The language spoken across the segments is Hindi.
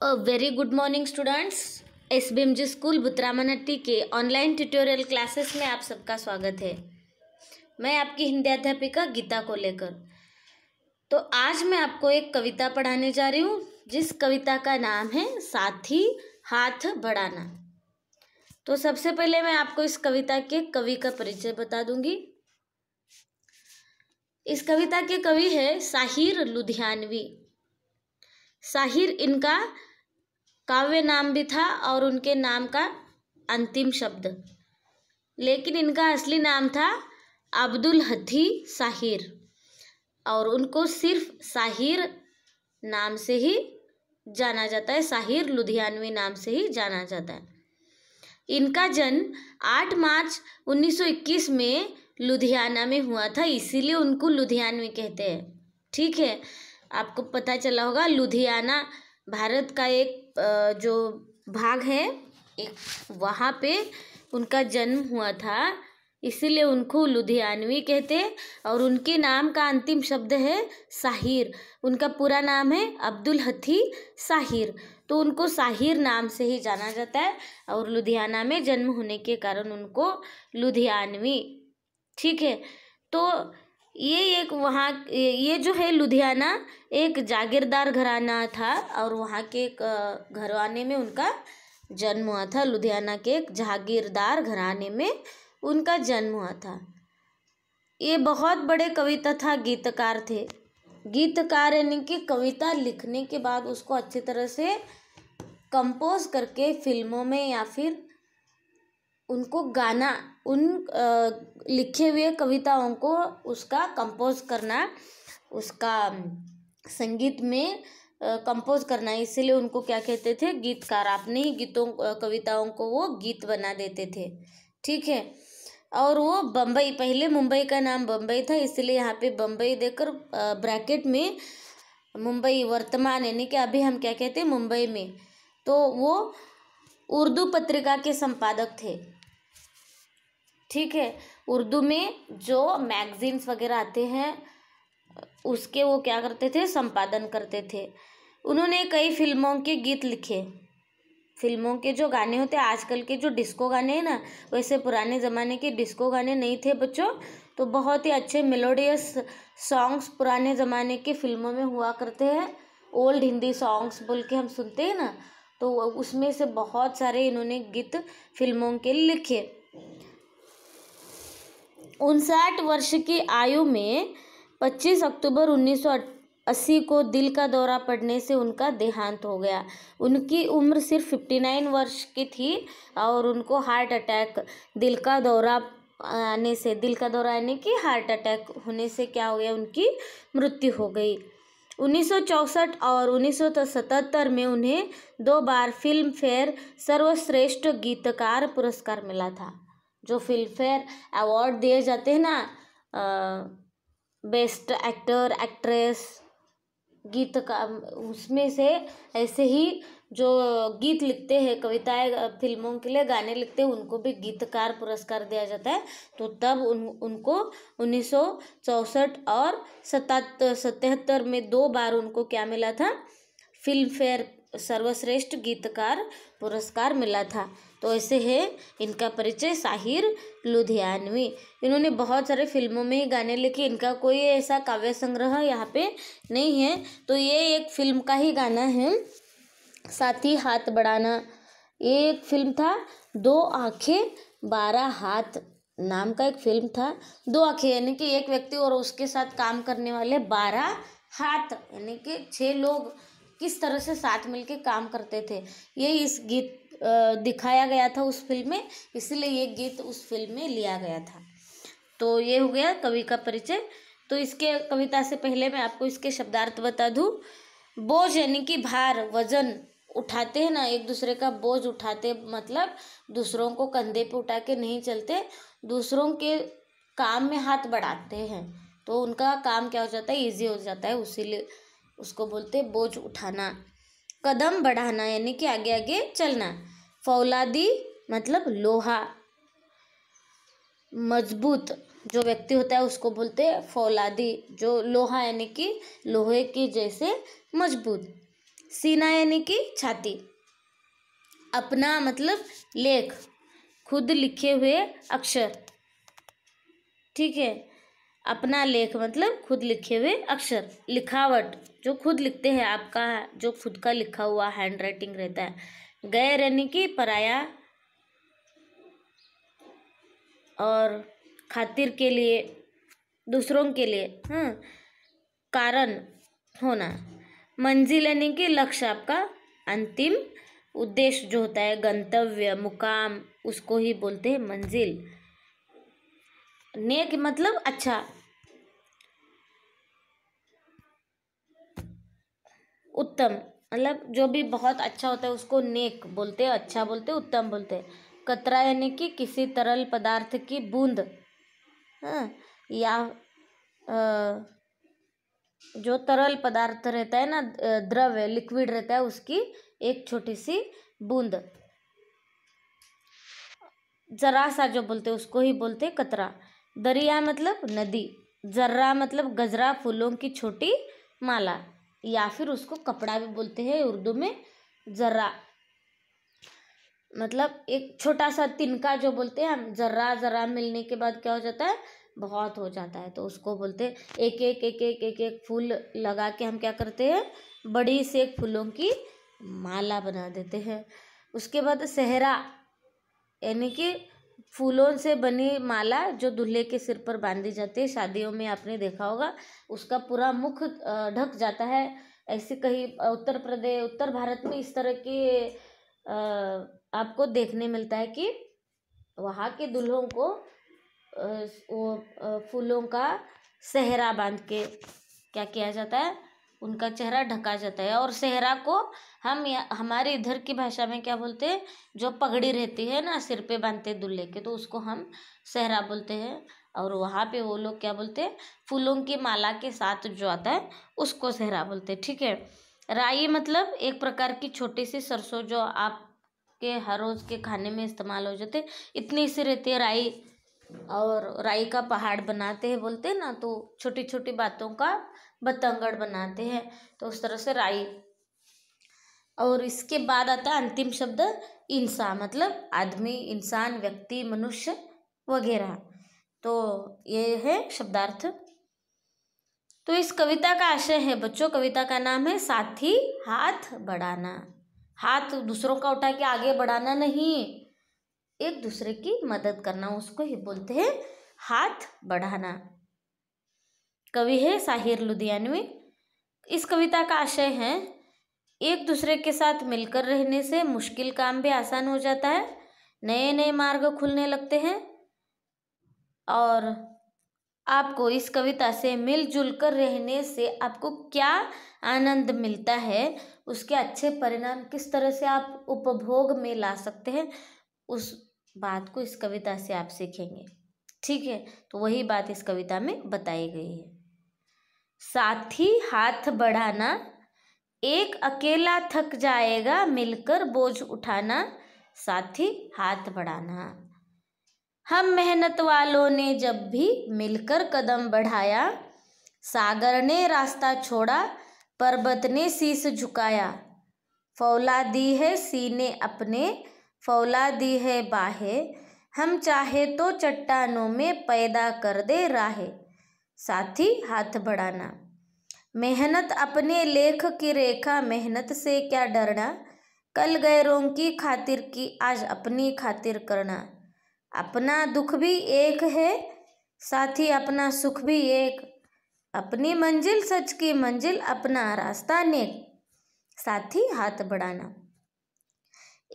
Very good morning students. SBMG school Butramanatti के ऑनलाइन ट्यूटोरियल क्लासेस में आप सबका स्वागत है। मैं आपकी हिंदी अध्यापिका गीता को लेकर तो आज मैं आपको एक कविता पढ़ाने जा रही हूँ, जिस कविता का नाम है साथी हाथ बढ़ाना। तो सबसे पहले मैं आपको इस कविता के कवि का परिचय बता दूंगी। इस कविता के कवि है साहिर लुधियानवी। साहिर इनका काव्य नाम भी था और उनके नाम का अंतिम शब्द, लेकिन इनका असली नाम था अब्दुल हथी साहिर और उनको सिर्फ साहिर नाम से ही जाना जाता है, साहिर लुधियानवी नाम से ही जाना जाता है। इनका जन्म 8 मार्च 1921 में लुधियाना में हुआ था, इसीलिए उनको लुधियानवी कहते हैं। ठीक है, आपको पता चला होगा लुधियाना भारत का एक जो भाग है, एक वहाँ पे उनका जन्म हुआ था, इसीलिए उनको लुधियानवी कहते हैं। और उनके नाम का अंतिम शब्द है साहिर। उनका पूरा नाम है अब्दुल हथी साहिर, तो उनको साहिर नाम से ही जाना जाता है और लुधियाना में जन्म होने के कारण उनको लुधियानवी। ठीक है, तो ये एक वहाँ ये जो है लुधियाना एक जागीरदार घराना था और वहाँ के एक घराने में उनका जन्म हुआ था। लुधियाना के एक जागीरदार घराने में उनका जन्म हुआ था। ये बहुत बड़े कवि तथा गीतकार थे। गीतकार यानी कि कविता लिखने के बाद उसको अच्छी तरह से कंपोज करके फिल्मों में या फिर उनको गाना, उन लिखे हुए कविताओं को उसका कंपोज करना, उसका संगीत में कंपोज करना, इसीलिए उनको क्या कहते थे, गीतकार। अपने ही गीतों कविताओं को वो गीत बना देते थे। ठीक है, और वो बम्बई, पहले मुंबई का नाम बम्बई था, इसलिए यहाँ पे बम्बई देकर ब्रैकेट में मुंबई वर्तमान यानी कि अभी हम क्या कहते हैं मुंबई में। तो वो उर्दू पत्रिका के संपादक थे। ठीक है, उर्दू में जो मैगजीन्स वगैरह आते हैं उसके वो क्या करते थे, संपादन करते थे। उन्होंने कई फिल्मों के गीत लिखे। फिल्मों के जो गाने होते हैं, आजकल के जो डिस्को गाने हैं ना, वैसे पुराने ज़माने के डिस्को गाने नहीं थे बच्चों। तो बहुत ही अच्छे मेलोडियस सॉन्ग्स पुराने ज़माने के फिल्मों में हुआ करते हैं। ओल्ड हिंदी सॉन्ग्स बोल के हम सुनते हैं ना, तो उसमें से बहुत सारे इन्होंने गीत फिल्मों के लिखे। 59 वर्ष की आयु में 25 अक्टूबर 1980 को दिल का दौरा पड़ने से उनका देहांत हो गया। उनकी उम्र सिर्फ 59 वर्ष की थी और उनको हार्ट अटैक, दिल का दौरा आने से, दिल का दौरा आने की हार्ट अटैक होने से क्या हो गया, उनकी मृत्यु हो गई। 1964 और 1977 में उन्हें 2 बार फिल्म फेयर सर्वश्रेष्ठ गीतकार पुरस्कार मिला था। जो फिल्म फेयर अवार्ड दिए जाते हैं ना, बेस्ट एक्टर, एक्ट्रेस, गीतकार, उसमें से ऐसे ही जो गीत लिखते हैं, कविताएं फिल्मों के लिए गाने लिखते हैं, उनको भी गीतकार पुरस्कार दिया जाता है। तो तब उनको 1964 और 77 में 2 बार उनको क्या मिला था, फिल्म फेयर सर्वश्रेष्ठ गीतकार पुरस्कार मिला था। तो ऐसे है इनका परिचय साहिर लुधियानवी। इन्होंने बहुत सारे फिल्मों में ही गाने लिखे। इनका कोई ऐसा काव्य संग्रह यहाँ पे नहीं है, तो ये एक फिल्म का ही गाना है, साथी हाथ बढ़ाना। ये एक फिल्म था, 2 आंखें 12 हाथ नाम का एक फिल्म था। 2 आंखें यानी कि एक व्यक्ति और उसके साथ काम करने वाले 12 हाथ यानी कि 6 लोग किस तरह से साथ मिलके काम करते थे, ये इस गीत दिखाया गया था उस फिल्म में, इसलिए ये गीत उस फिल्म में लिया गया था। तो ये हो गया कवि का परिचय। तो इसके कविता से पहले मैं आपको इसके शब्दार्थ बता दूं। बोझ यानी कि भार, वजन उठाते हैं ना, एक दूसरे का बोझ उठाते, मतलब दूसरों को कंधे पे उठा के नहीं चलते, दूसरों के काम में हाथ बढ़ाते हैं, तो उनका काम क्या हो जाता है, ईजी हो जाता है, उसीलिए उसको बोलते हैं बोझ उठाना। कदम बढ़ाना यानी कि आगे आगे चलना। फौलादी मतलब लोहा, मजबूत जो व्यक्ति होता है उसको बोलते हैं फौलादी, जो लोहा यानी कि लोहे की जैसे मजबूत। सीना यानी कि छाती। अपना मतलब लेख, खुद लिखे हुए अक्षर। ठीक है, अपना लेख मतलब खुद लिखे हुए अक्षर, लिखावट जो खुद लिखते हैं, आपका जो खुद का लिखा हुआ हैंड राइटिंग रहता है। गैर यानी कि पराया, और खातिर के लिए, दूसरों के लिए, हाँ, कारण होना। मंजिल यानी कि लक्ष्य, आपका अंतिम उद्देश्य जो होता है, गंतव्य, मुकाम, उसको ही बोलते हैं मंजिल। नेक मतलब अच्छा, उत्तम, मतलब जो भी बहुत अच्छा होता है उसको नेक बोलते हैं, अच्छा बोलते हैं, उत्तम बोलते हैं। कतरा यानी कि किसी तरल पदार्थ की बूंद, हाँ, या जो तरल पदार्थ रहता है ना, द्रव्य लिक्विड रहता है, उसकी एक छोटी सी बूंद। जरा सा जो बोलते हैं उसको ही बोलते हैं कतरा। दरिया मतलब नदी। जर्रा मतलब गजरा, फूलों की छोटी माला, या फिर उसको कपड़ा भी बोलते हैं उर्दू में। जर्रा मतलब एक छोटा सा तिनका जो बोलते हैं हम, जर्रा जर्रा मिलने के बाद क्या हो जाता है, बहुत हो जाता है, तो उसको बोलते हैं। एक एक एक एक एक एक फूल लगा के हम क्या करते हैं, बड़ी से फूलों की माला बना देते हैं। उसके बाद सेहरा यानी कि फूलों से बनी माला जो दूल्हे के सिर पर बांधी जाती है, शादियों में आपने देखा होगा, उसका पूरा मुख ढक जाता है। ऐसे कहीं उत्तर प्रदेश, उत्तर भारत में इस तरह के आपको देखने मिलता है कि वहाँ के दूल्हों को वो फूलों का सेहरा बांध के क्या किया जाता है, उनका चेहरा ढका जाता है। और सेहरा को हम हमारे इधर की भाषा में क्या बोलते हैं, जो पगड़ी रहती है ना सिर पे बांधते दूल्हे के, तो उसको हम सेहरा बोलते हैं। और वहाँ पे वो लोग क्या बोलते हैं, फूलों की माला के साथ जो आता है उसको सेहरा बोलते हैं। ठीक है। राई मतलब एक प्रकार की छोटी सी सरसों जो आपके हर रोज के खाने में इस्तेमाल हो जाते, इतनी सी रहती है राई। और राई का पहाड़ बनाते हैं बोलते हैं ना, तो छोटी छोटी बातों का बतंगड़ बनाते हैं, तो उस तरह से राई। और इसके बाद आता है अंतिम शब्द इंसान, मतलब आदमी, इंसान, व्यक्ति, मनुष्य वगैरह। तो ये है शब्दार्थ। तो इस कविता का आशय है बच्चों, कविता का नाम है साथी हाथ बढ़ाना। हाथ दूसरों का उठा के आगे बढ़ाना नहीं, एक दूसरे की मदद करना, उसको ही बोलते हैं हाथ बढ़ाना। कवि है साहिर लुधियानवी। इस कविता का आशय है, एक दूसरे के साथ मिलकर रहने से मुश्किल काम भी आसान हो जाता है, नए नए मार्ग खुलने लगते हैं। और आपको इस कविता से मिलजुल कर रहने से आपको क्या आनंद मिलता है, उसके अच्छे परिणाम किस तरह से आप उपभोग में ला सकते हैं, उस बात को इस कविता से आप सीखेंगे। ठीक है, तो वही बात इस कविता में बताई गई है। साथी हाथ बढ़ाना, एक अकेला थक जाएगा, मिलकर बोझ उठाना, साथी हाथ बढ़ाना। हम मेहनत वालों ने जब भी मिलकर कदम बढ़ाया, सागर ने रास्ता छोड़ा, पर्वत ने शीश झुकाया। फौला दी है सीने अपने, फौला दी है बाहें, हम चाहे तो चट्टानों में पैदा कर दे राहें, साथी हाथ बढ़ाना। मेहनत अपने लेख की रेखा, मेहनत से क्या डरना, कल गैरों की खातिर की आज अपनी खातिर करना। अपना दुख भी एक है साथी, अपना सुख भी एक, अपनी मंजिल सच की मंजिल, अपना रास्ता नेक, साथी हाथ बढ़ाना।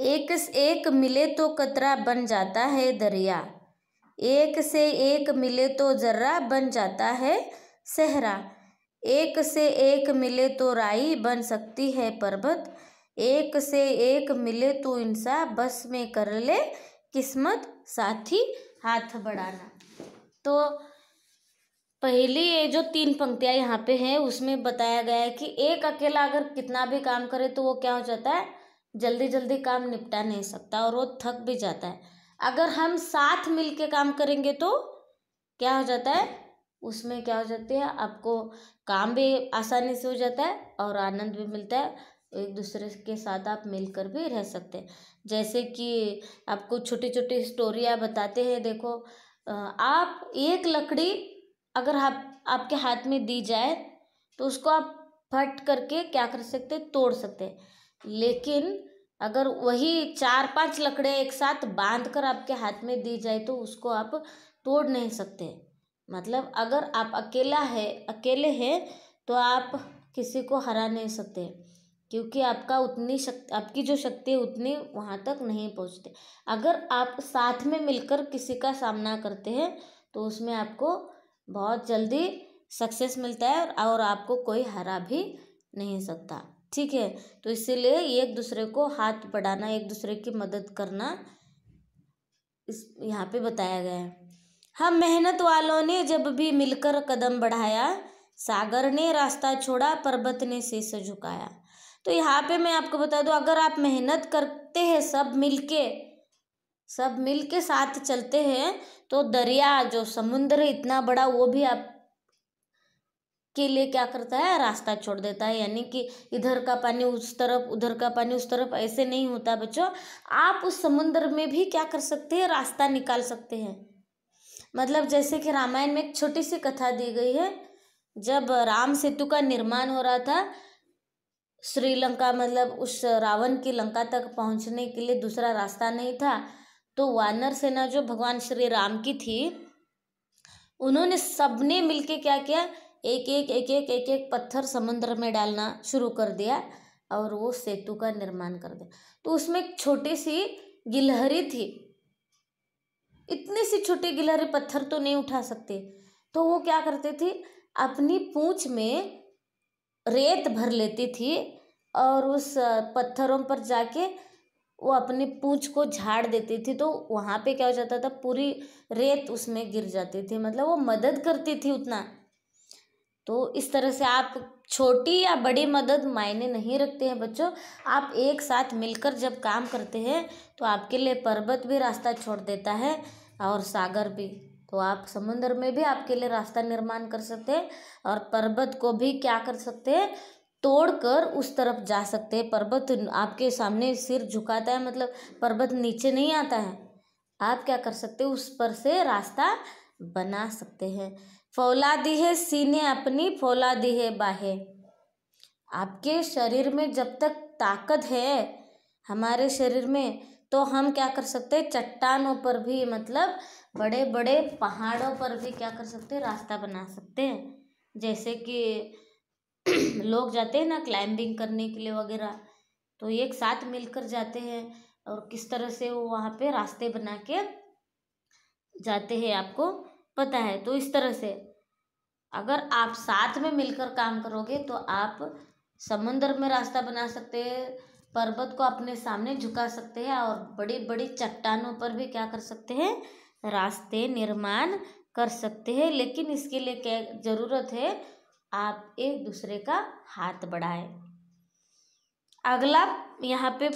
एक से एक मिले तो कतरा बन जाता है दरिया, एक से एक मिले तो जर्रा बन जाता है सहरा। एक से एक मिले तो राई बन सकती है पर्वत, एक से एक मिले तो इंसान बस में कर ले किस्मत, साथी हाथ बढ़ाना। तो पहली ये जो 3 पंक्तियाँ यहाँ पे हैं उसमें बताया गया है कि एक अकेला अगर कितना भी काम करे तो वो क्या हो जाता है, जल्दी जल्दी काम निपटा नहीं सकता और वो थक भी जाता है। अगर हम साथ मिल के काम करेंगे तो क्या हो जाता है, उसमें क्या हो जाती है, आपको काम भी आसानी से हो जाता है और आनंद भी मिलता है, एक दूसरे के साथ आप मिलकर भी रह सकते हैं। जैसे कि आपको छोटी छोटी स्टोरियाँ बताते हैं। देखो आप एक लकड़ी अगर आप आपके हाथ में दी जाए तो उसको आप फट करके क्या कर सकते हैं, तोड़ सकते हैं। लेकिन अगर वही 4-5 लकड़े एक साथ बांध कर आपके हाथ में दी जाए तो उसको आप तोड़ नहीं सकते। मतलब अगर आप अकेले हैं तो आप किसी को हरा नहीं सकते, क्योंकि आपकी जो शक्ति है उतनी वहाँ तक नहीं पहुँचते। अगर आप साथ में मिलकर किसी का सामना करते हैं तो उसमें आपको बहुत जल्दी सक्सेस मिलता है और आपको कोई हरा भी नहीं सकता। ठीक है, तो इसीलिए एक दूसरे को हाथ बढ़ाना, एक दूसरे की मदद करना इस यहाँ पे बताया गया है। हम मेहनत वालों ने जब भी मिलकर कदम बढ़ाया, सागर ने रास्ता छोड़ा, पर्वत ने शीश झुकाया। तो यहाँ पे मैं आपको बता दूं, अगर आप मेहनत करते हैं सब मिलके साथ चलते हैं तो दरिया जो समुद्र है इतना बड़ा वो भी आप के लिए क्या करता है, रास्ता छोड़ देता है। यानी कि इधर का पानी उस तरफ, उधर का पानी उस तरफ, ऐसे नहीं होता बच्चों। आप उस समुद्र में भी क्या कर सकते हैं, रास्ता निकाल सकते हैं। मतलब जैसे कि रामायण में एक छोटी सी कथा दी गई है। जब राम सेतु का निर्माण हो रहा था, श्रीलंका मतलब उस रावण की लंका तक पहुंचने के लिए दूसरा रास्ता नहीं था, तो वानर सेना जो भगवान श्री राम की थी, उन्होंने सबने मिलके क्या किया, एक एक पत्थर समुद्र में डालना शुरू कर दिया और वो सेतु का निर्माण कर दिया। तो उसमें एक छोटी सी गिलहरी थी, इतनी सी छोटी गिलहरी पत्थर तो नहीं उठा सकती, तो वो क्या करती थी, अपनी पूंछ में रेत भर लेती थी और उस पत्थरों पर जाके वो अपनी पूंछ को झाड़ देती थी। तो वहाँ पे क्या हो जाता था, पूरी रेत उसमें गिर जाती थी। मतलब वो मदद करती थी उतना। तो इस तरह से आप छोटी या बड़ी मदद मायने नहीं रखते हैं बच्चों। आप एक साथ मिलकर जब काम करते हैं तो आपके लिए पर्वत भी रास्ता छोड़ देता है और सागर भी। तो आप समुद्र में भी आपके लिए रास्ता निर्माण कर सकते हैं और पर्वत को भी क्या कर सकते हैं, तोड़कर उस तरफ जा सकते हैं। पर्वत आपके सामने सिर झुकाता है, मतलब पर्वत नीचे नहीं आता है। आप क्या कर सकते हो, उस पर से रास्ता बना सकते हैं। फौलादी है सीने अपनी, फौलादी है बाहें। आपके शरीर में जब तक ताकत है हमारे शरीर में, तो हम क्या कर सकते हैं, चट्टानों पर भी, मतलब बड़े बड़े पहाड़ों पर भी क्या कर सकते हैं, रास्ता बना सकते हैं। जैसे कि लोग जाते हैं ना क्लाइंबिंग करने के लिए वगैरह, तो एक साथ मिलकर जाते हैं और किस तरह से वो वहाँ पे रास्ते बना के जाते हैं, आपको पता है। तो इस तरह से अगर आप साथ में मिलकर काम करोगे तो आप समुद्र में रास्ता बना सकते हैं, पर्वत को अपने सामने झुका सकते हैं और बड़ी बड़ी चट्टानों पर भी क्या कर सकते हैं, रास्ते निर्माण कर सकते हैं। लेकिन इसके लिए क्या ज़रूरत है, आप एक दूसरे का हाथ बढ़ाएं। अगला यहाँ पे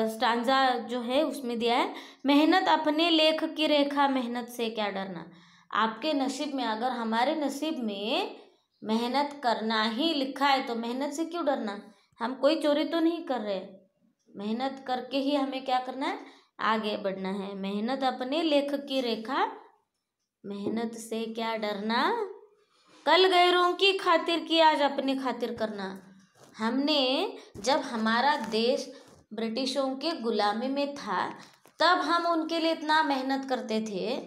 स्टांजा जो है उसमें दिया है, मेहनत अपने लेख की रेखा, मेहनत से क्या डरना। आपके नसीब में, अगर हमारे नसीब में मेहनत करना ही लिखा है तो मेहनत से क्यों डरना। हम कोई चोरी तो नहीं कर रहे, मेहनत करके ही हमें क्या करना है, आगे बढ़ना है। मेहनत अपने लेख की रेखा, मेहनत से क्या डरना, कल गैरों की खातिर की आज अपनी खातिर करना। हमने जब हमारा देश ब्रिटिशों के गुलामी में था तब हम उनके लिए इतना मेहनत करते थे।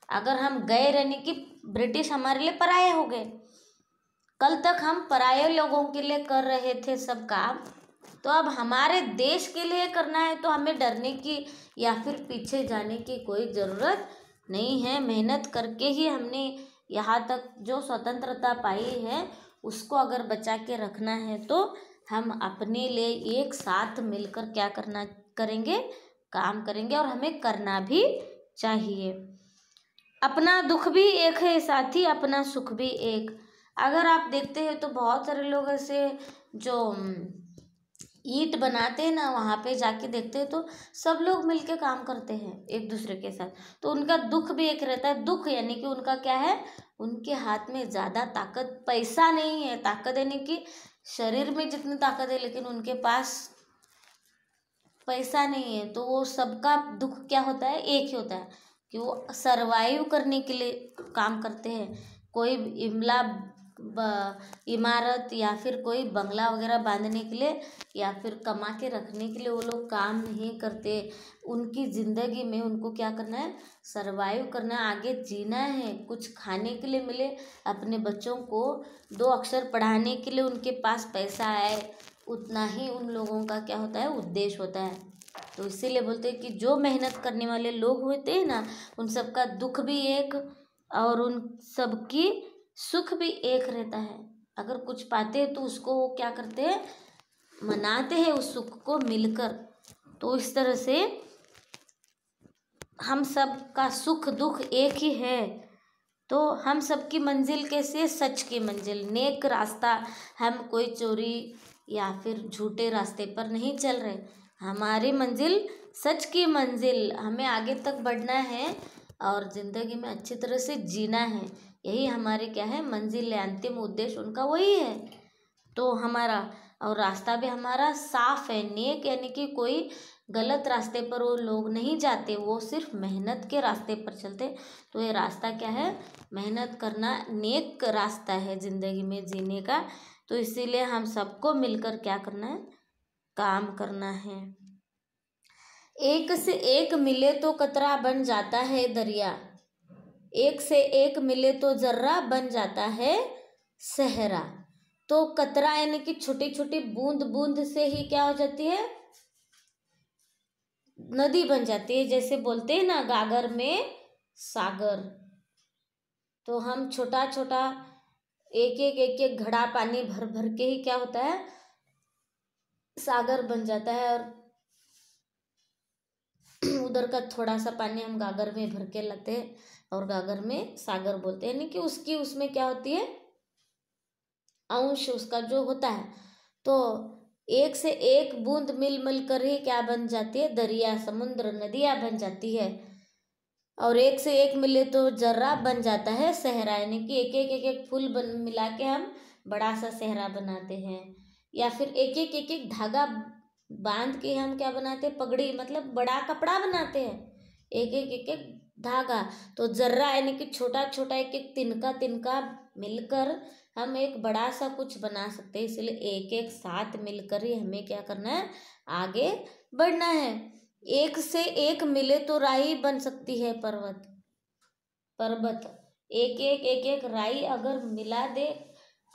अगर हम गए, यानी कि ब्रिटिश हमारे लिए पराये हो गए, कल तक हम पराये लोगों के लिए कर रहे थे सब काम, तो अब हमारे देश के लिए करना है तो हमें डरने की या फिर पीछे जाने की कोई ज़रूरत नहीं है। मेहनत करके ही हमने यहाँ तक जो स्वतंत्रता पाई है उसको अगर बचा के रखना है तो हम अपने लिए एक साथ मिलकर क्या करेंगे, काम करेंगे और हमें करना भी चाहिए। अपना दुख भी एक है साथी, अपना सुख भी एक। अगर आप देखते हैं तो बहुत सारे लोग ऐसे जो ईंट बनाते हैं ना, वहाँ पे जाके देखते हैं तो सब लोग मिलके काम करते हैं एक दूसरे के साथ, तो उनका दुख भी एक रहता है। दुख यानी कि उनका क्या है, उनके हाथ में ज़्यादा ताकत, पैसा नहीं है, ताकत यानी कि शरीर में जितनी ताकत है लेकिन उनके पास पैसा नहीं है, तो वो सबका दुख क्या होता है, एक ही होता है कि वो सरवाइव करने के लिए काम करते हैं। कोई इमारत या फिर कोई बंगला वगैरह बांधने के लिए या फिर कमा के रखने के लिए वो लोग काम नहीं करते। उनकी ज़िंदगी में उनको क्या करना है, सरवाइव करना है, आगे जीना है, कुछ खाने के लिए मिले, अपने बच्चों को 2 अक्षर पढ़ाने के लिए उनके पास पैसा आए, उतना ही उन लोगों का क्या होता है, उद्देश्य होता है। तो इसीलिए बोलते हैं कि जो मेहनत करने वाले लोग होते हैं ना, उन सबका दुख भी एक और उन सबकी सुख भी एक रहता है। अगर कुछ पाते हैं तो उसको वो क्या करते हैं, मनाते हैं उस सुख को मिलकर। तो इस तरह से हम सब का सुख दुख एक ही है। तो हम सबकी मंजिल कैसी है, सच की मंजिल, नेक रास्ता। हम कोई चोरी या फिर झूठे रास्ते पर नहीं चल रहे। हमारी मंजिल सच की मंजिल, हमें आगे तक बढ़ना है और ज़िंदगी में अच्छी तरह से जीना है। यही हमारी क्या है, मंजिल है, अंतिम उद्देश्य उनका वही है। तो हमारा और रास्ता भी हमारा साफ है, नेक, यानी कि कोई गलत रास्ते पर वो लोग नहीं जाते, वो सिर्फ मेहनत के रास्ते पर चलते। तो ये रास्ता क्या है, मेहनत करना, नेक रास्ता है ज़िंदगी में जीने का। तो इसीलिए हम सबको मिलकर क्या करना है, काम करना है। एक से एक मिले तो कतरा बन जाता है दरिया, एक से एक मिले तो जर्रा बन जाता है सहरा। तो कतरा यानी कि छोटी छोटी बूंद बूंद से ही क्या हो जाती है, नदी बन जाती है। जैसे बोलते हैं ना, गागर में सागर। तो हम छोटा छोटा एक एक घड़ा पानी भर भर के ही क्या होता है, सागर बन जाता है। और उधर का थोड़ा सा पानी हम गागर में भर के लाते हैं और गागर में सागर बोलते हैं, यानी कि उसकी उसमें क्या होती है, अंश उसका जो होता है। तो एक से एक बूंद मिल मिल कर ही क्या बन जाती है, दरिया, समुद्र, नदियाँ बन जाती है। और एक से एक मिले तो जर्रा बन जाता है सहरा, यानी कि एक एक फूल बन मिला के हम बड़ा सा सहरा बनाते हैं। या फिर एक एक धागा बांध के हम क्या बनाते हैं, पगड़ी, मतलब बड़ा कपड़ा बनाते हैं, एक धागा। तो जर्रा यानी कि छोटा छोटा एक एक तिनका तिनका मिलकर हम एक बड़ा सा कुछ बना सकते हैं। इसलिए एक एक साथ मिलकर ही हमें क्या करना है, आगे बढ़ना है। एक से एक मिले तो राई बन सकती है पर्वत। एक एक राई अगर मिला दे,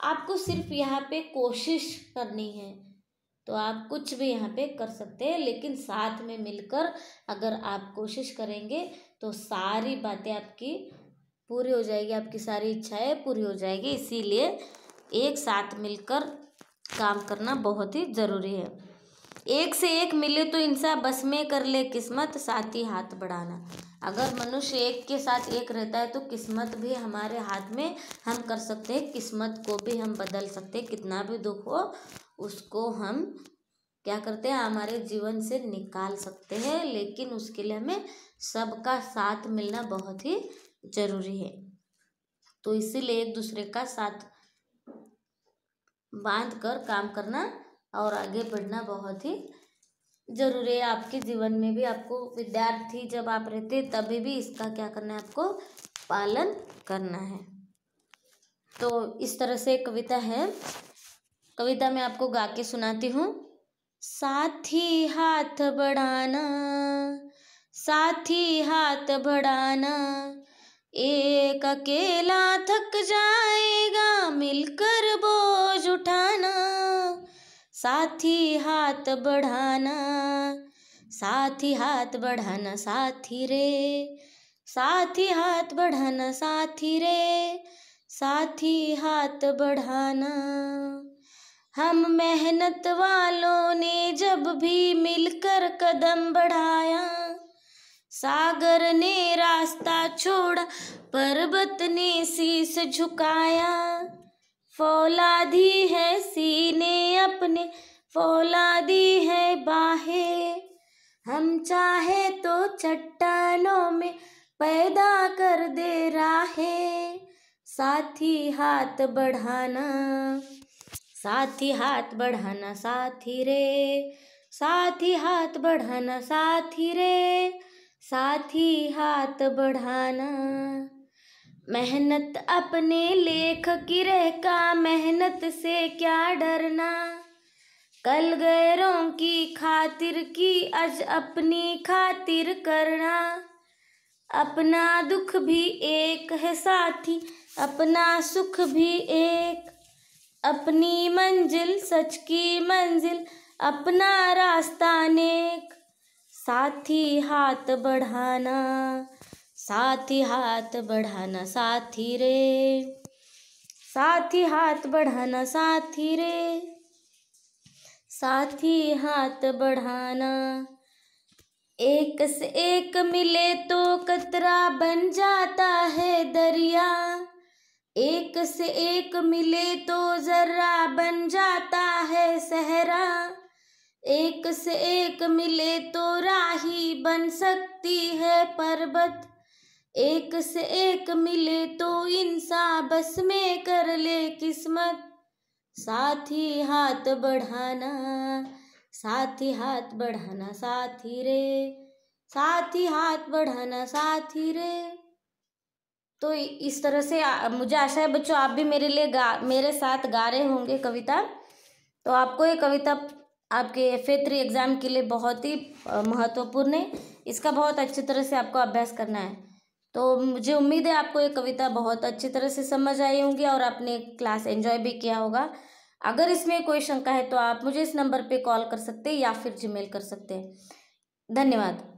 आपको सिर्फ यहाँ पे कोशिश करनी है तो आप कुछ भी यहाँ पे कर सकते हैं। लेकिन साथ में मिलकर अगर आप कोशिश करेंगे तो सारी बातें आपकी पूरी हो जाएगी, आपकी सारी इच्छाएं पूरी हो जाएगी। इसीलिए एक साथ मिलकर काम करना बहुत ही ज़रूरी है। एक से एक मिले तो इंसान बस में कर ले किस्मत, साथ ही हाथ बढ़ाना। अगर मनुष्य एक के साथ एक रहता है तो किस्मत भी हमारे हाथ में, हम कर सकते हैं, किस्मत को भी हम बदल सकते हैं। कितना भी दुख हो उसको हम क्या करते हैं, हमारे जीवन से निकाल सकते हैं। लेकिन उसके लिए हमें सबका साथ मिलना बहुत ही ज़रूरी है। तो इसीलिए एक दूसरे का साथ बांध कर काम करना और आगे बढ़ना बहुत ही ज़रूरी है। आपके जीवन में भी, आपको विद्यार्थी जब आप रहते तभी भी इसका क्या करना है, आपको पालन करना है। तो इस तरह से कविता है, कविता मैं आपको गा के सुनाती हूँ। साथी हाथ बढ़ाना, साथी हाथ बढ़ाना, एक अकेला थक जाएगा मिलकर बोझ उठाना। साथी हाथ बढ़ाना, साथी हाथ बढ़ाना, साथी रे, साथी हाथ बढ़ाना, साथी रे, साथी हाथ बढ़ाना। हम मेहनत वालों ने जब भी मिलकर कदम बढ़ाया, सागर ने रास्ता छोड़ा, पर्वत ने शीश झुकाया। फौलादी है सीने अपने, फौलादी है बाहें, हम चाहे तो चट्टानों में पैदा कर दे राहें। साथी हाथ बढ़ाना, साथी हाथ बढ़ाना साथी रे, साथी हाथ बढ़ाना साथी रे, साथी हाथ बढ़ाना। मेहनत अपने लेख की का, मेहनत से क्या डरना। कल गैरों की खातिर की, आज अपनी खातिर करना। अपना दुख भी एक है साथी, अपना सुख भी एक। अपनी मंजिल सच की मंजिल, अपना रास्ता नेक। साथी हाथ बढ़ाना, साथी हाथ बढ़ाना साथी रे, साथी हाथ बढ़ाना साथी रे, साथी हाथ बढ़ाना। एक से एक मिले तो कतरा बन जाता है दरिया। एक से एक मिले तो जर्रा बन जाता है सहरा। एक से एक मिले तो राही बन सकती है पर्वत। एक से एक मिले तो इंसान बस में कर ले किस्मत। साथी हाथ बढ़ाना, साथी हाथ बढ़ाना साथी रे, साथी हाथ बढ़ाना साथी रे। तो इस तरह से मुझे आशा है बच्चों आप भी मेरे लिए मेरे साथ गा रहे होंगे कविता। तो आपको ये कविता आपके FA3 एग्ज़ाम के लिए बहुत ही महत्वपूर्ण है। इसका बहुत अच्छी तरह से आपको अभ्यास करना है। तो मुझे उम्मीद है आपको ये कविता बहुत अच्छी तरह से समझ आई होंगी और आपने क्लास एंजॉय भी किया होगा। अगर इसमें कोई शंका है तो आप मुझे इस नंबर पे कॉल कर सकते हैं या फिर जीमेल कर सकते हैं। धन्यवाद।